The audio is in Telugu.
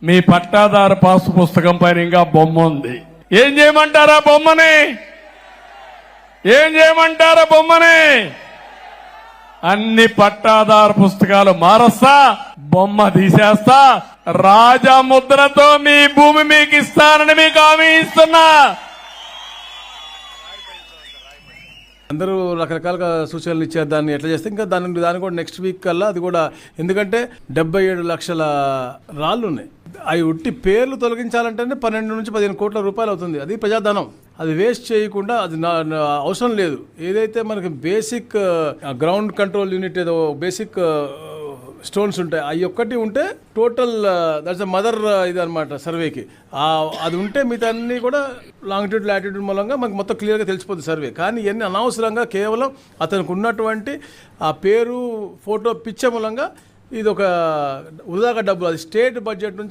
మీ పట్టాదారు పాసు పుస్తకం పైన ఇంకా బొమ్మ ఉంది. ఏం చేయమంటారా బొమ్మని? ఏం చేయమంటారా బొమ్మని? అన్ని పట్టాదారు పుస్తకాలు మారస్తా, బొమ్మ తీసేస్తా, రాజా ముద్రతో మీ భూమి మీకు ఇస్తానని మీకు హామీ ఇస్తున్నా. అందరూ రకరకాలుగా సూచనలు ఇచ్చారు. దాన్ని ఎట్లా చేస్తే ఇంకా దాని కూడా నెక్స్ట్ వీక్ కల్లా అది కూడా, ఎందుకంటే 77 లక్షల రాళ్ళు ఉన్నాయి. అవి ఉట్టి పేర్లు తొలగించాలంటేనే 12 నుంచి 15 కోట్ల రూపాయలు అవుతుంది. అది ప్రజాధనం. అది వేస్ట్ చేయకుండా, అది అవసరం లేదు. ఏదైతే మనకి బేసిక్ గ్రౌండ్ కంట్రోల్ యూనిట్ ఏదో బేసిక్ స్టోన్స్ ఉంటాయి, అవి ఒక్కటి ఉంటే టోటల్ దట్స్ మదర్ ఇది అనమాట సర్వేకి. అది ఉంటే మిగతా అన్నీ కూడా లాంగిట్యూడ్ లాటిట్యూడ్ మూలంగా మనకు మొత్తం క్లియర్గా తెలిసిపోతుంది సర్వే. కానీ ఇవన్నీ అనవసరంగా కేవలం అతనికి ఉన్నటువంటి ఆ పేరు ఫోటో పిచ్చ మూలంగా ఇది ఒక వృధాగా డబ్బులు. అది స్టేట్ బడ్జెట్ నుంచి